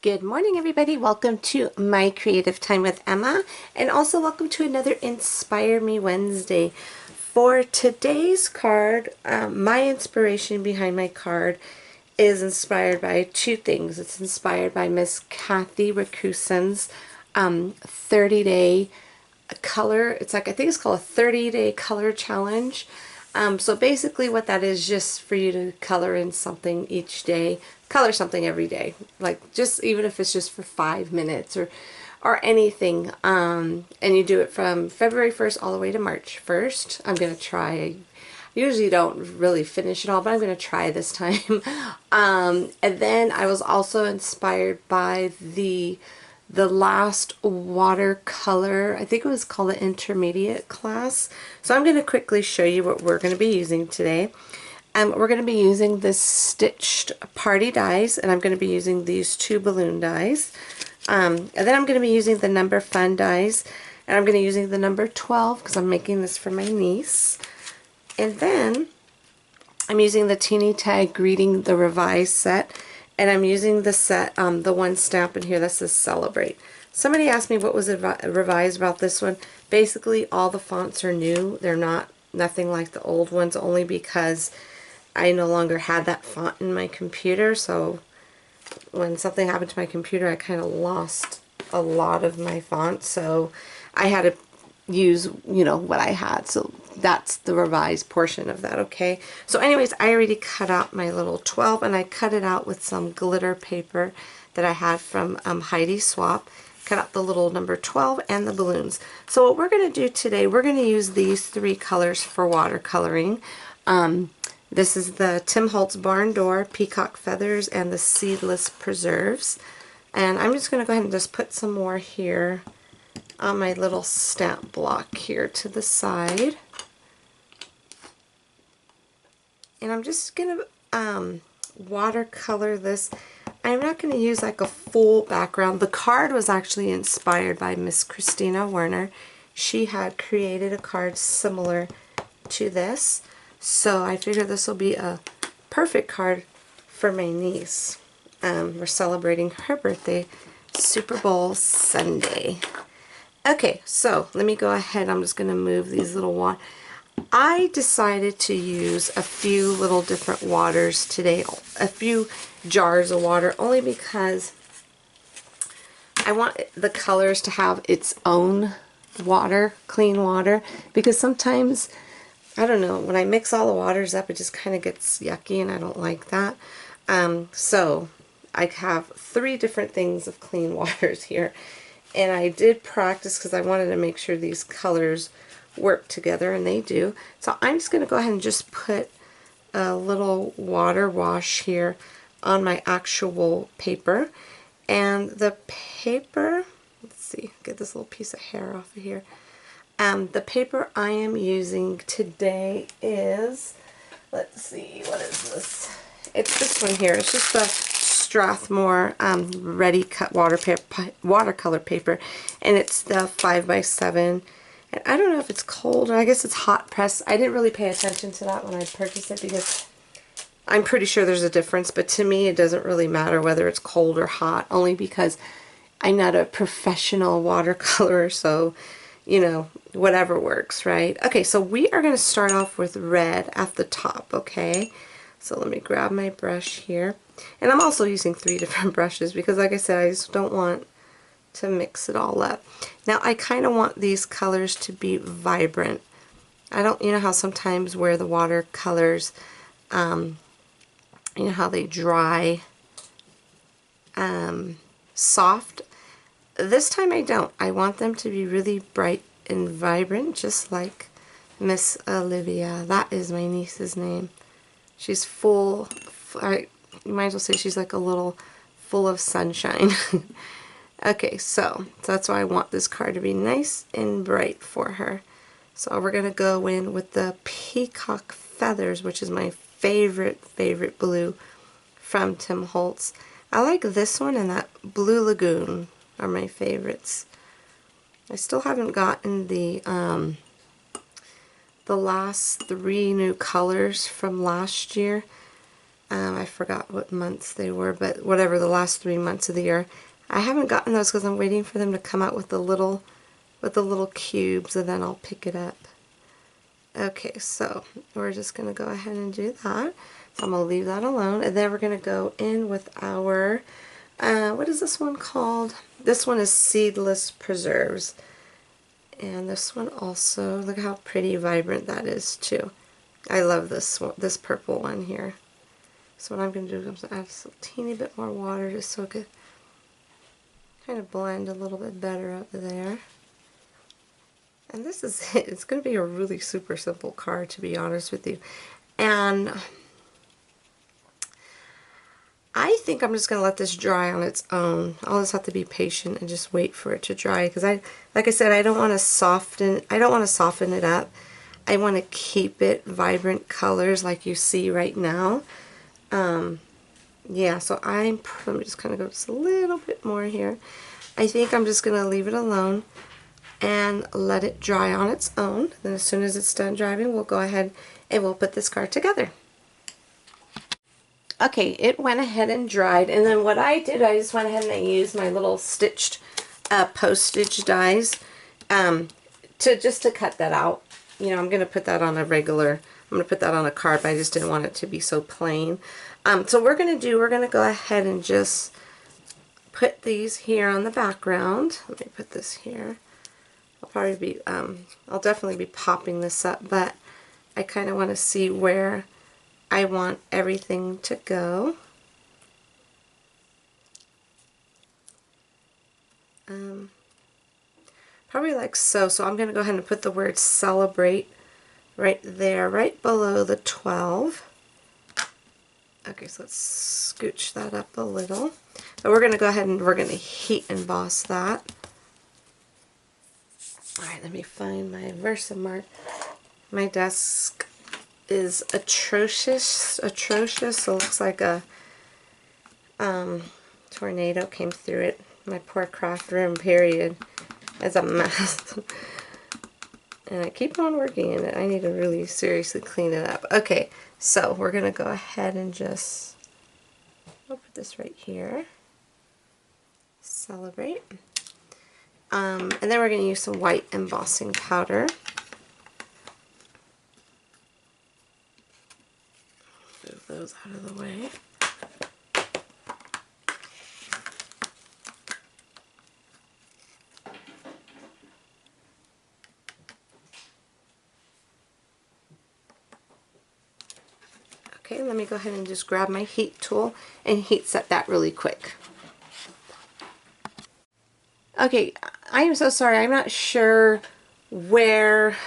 Good morning, everybody. Welcome to my creative time with Emma, and also welcome to another Inspire Me Wednesday. For today's card, my inspiration behind my card is inspired by two things. It's inspired by Miss Kathy Rakusen's 30-day color. It's like, I think it's called a 30-day color challenge. So basically what that is, just for you to color in something each day, color something every day, like just even if it's just for 5 minutes or anything, and you do it from February 1st all the way to March 1st. I'm going to try. I usually don't really finish it all, but I'm going to try this time. And then I was also inspired by the last watercolor, I think it was called the intermediate class. So I'm going to quickly show you what we're going to be using today. We're going to be using this stitched party dies, and I'm going to be using these two balloon dies. And then I'm going to be using the number fun dies, and I'm going to be using the number 12 because I'm making this for my niece. And then I'm using the Teeny Tag Greeting the Revised set. And I'm using the set, the one stamp in here that says Celebrate. Somebody asked me what was revised about this one. Basically, all the fonts are new. They're nothing like the old ones, only because I no longer had that font in my computer. So when something happened to my computer, I kind of lost a lot of my fonts. So I had to use, what I had. So that's the revised portion of that, okay? So anyways, I already cut out my little 12, and I cut it out with some glitter paper that I had from Heidi Swap. Cut out the little number 12 and the balloons. So what we're going to do today, we're going to use these three colors for watercoloring. This is the Tim Holtz Barn Door, Peacock Feathers, and the Seedless Preserves. And I'm just going to go ahead and just put some more here on my little stamp block here to the side. And I'm just going to watercolor this. I'm not going to use like a full background. The card was actually inspired by Miss Christina Werner. She had created a card similar to this. So I figured this will be a perfect card for my niece. We're celebrating her birthday, Super Bowl Sunday. Okay, so let me go ahead. I'm just going to move these little water. I decided to use a few little different waters today, a few jars of water, only because I want the colors to have its own water, clean water, because sometimes, I don't know, when I mix all the waters up, it just kind of gets yucky, and I don't like that. So I have 3 different things of clean waters here. And I did practice because I wanted to make sure these colors work together, and they do. So I'm just going to go ahead and just put a little water wash here on my actual paper. And the paper, let's see, get this little piece of hair off of here. The paper I am using today is, let's see, what is this? It's this one here. It's just the Strathmore Ready Cut watercolor paper, and it's the 5x7. And I don't know if it's cold, or I guess it's hot press. I didn't really pay attention to that when I purchased it, because I'm pretty sure there's a difference, but to me it doesn't really matter whether it's cold or hot, only because I'm not a professional watercolorer, so whatever works, right? Okay, so we are going to start off with red at the top, okay? So let me grab my brush here. And I'm also using 3 different brushes because, like I said, I just don't want to mix it all up. Now, I kind of want these colors to be vibrant. I don't, how sometimes where the watercolors, how they dry soft. This time I don't. I want them to be really bright and vibrant, just like Miss Olivia. That is my niece's name. She's full, you might as well say she's like a little full of sunshine. Okay, so that's why I want this card to be nice and bright for her. So we're going to go in with the Peacock Feathers, which is my favorite blue from Tim Holtz. I like this one and that Blue Lagoon are my favorites. I still haven't gotten the last 3 new colors from last year. I forgot what months they were, but whatever, the last 3 months of the year. I haven't gotten those because I'm waiting for them to come out with the little cubes, and then I'll pick it up. Okay, so we're just going to go ahead and do that. So I'm going to leave that alone, and then we're going to go in with our, what is this one called? This one is Seedless Preserves. And this one also, look how pretty vibrant that is too. I love this one, this purple one here. So what I'm going to do is add just a teeny bit more water just so it could kind of blend a little bit better up there. And this is it. It's going to be a really super simple card, to be honest with you. And I think I'm just going to let this dry on its own. I'll just have to be patient and just wait for it to dry, because like I said, I don't want to soften it up. I want to keep it vibrant colors like you see right now. Yeah, so let me just kind of go just a little bit more here. I think I'm just going to leave it alone and let it dry on its own. Then as soon as it's done drying, we'll go ahead and we'll put this card together. Okay, it went ahead and dried, and then what I did, I just went ahead and I used my little stitched postage dies to cut that out. You know, I'm going to put that on a card, but I just didn't want it to be so plain. So we're going to go ahead and just put these here on the background. Let me put this here. I'll definitely be popping this up, but I kind of want to see where I want everything to go. Probably like so. So I'm going to go ahead and put the word celebrate right there, right below the 12. Okay, so let's scooch that up a little. But we're going to go ahead and we're going to heat emboss that. Alright, let me find my Versamark. My desk is atrocious, so it looks like a tornado came through it. My poor craft room, period, is a mess. And I keep on working in it. I need to really seriously clean it up. Okay, so we're going to go ahead and just, I'll put this right here. Celebrate. And then we're going to use some white embossing powder. Move those out of the way. Okay, let me go ahead and just grab my heat tool and heat set that really quick. Okay, I am so sorry. I'm not sure where.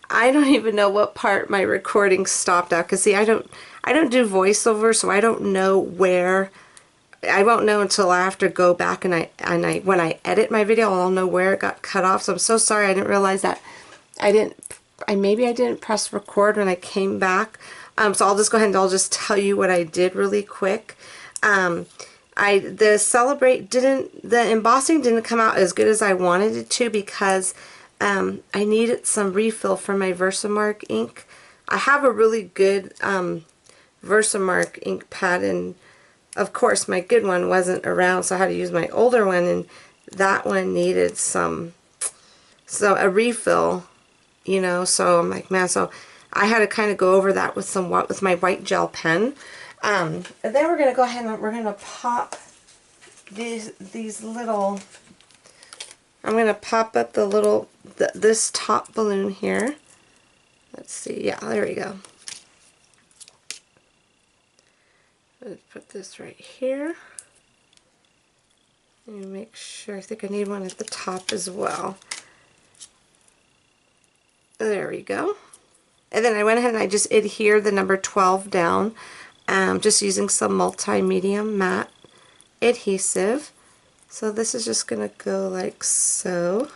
I don't even know what part my recording stopped at, because see, I don't do voiceover, so I don't know where. I won't know until I have to go back and when I edit my video, I'll know where it got cut off. So I'm so sorry. I didn't realize that maybe I didn't press record when I came back. So I'll just go ahead and I'll just tell you what I did really quick. The embossing didn't come out as good as I wanted it to, because I needed some refill for my Versamark ink. I have a really good Versamark ink pad, and of course my good one wasn't around, so I had to use my older one, and that one needed a refill, you know. So I'm like, man, so I had to kind of go over that with my white gel pen. And then we're going to go ahead and we're going to pop these little, I'm going to pop up this top balloon here. Let's see, yeah, there we go. Let's put this right here. And make sure, I think I need one at the top as well. There we go. And then I went ahead and I just adhered the number 12 down. Just using some multi-medium matte adhesive. So this is just going to go like so.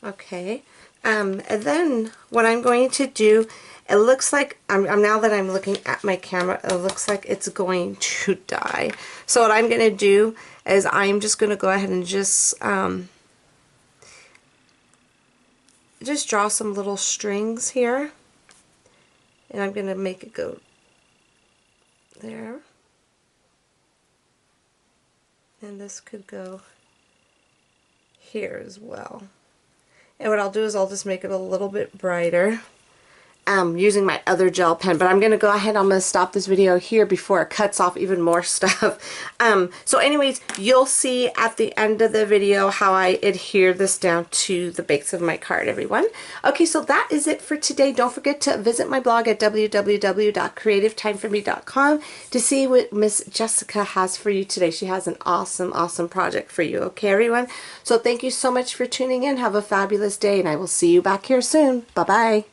Okay. And then what I'm going to do, it looks like, now that I'm looking at my camera, it looks like it's going to die. So what I'm going to do is I'm just going to go ahead and just draw some little strings here. And I'm going to make it go there. And this could go here as well. And what I'll do is I'll just make it a little bit brighter using my other gel pen, but I'm going to go ahead, I'm going to stop this video here before it cuts off even more stuff. So anyways, you'll see at the end of the video how I adhere this down to the base of my card, everyone. Okay, so that is it for today. Don't forget to visit my blog at www.creativeTimeForMe.com to see what Miss Jessica has for you today. She has an awesome, awesome project for you. Okay, everyone? So thank you so much for tuning in. Have a fabulous day, and I will see you back here soon. Bye-bye.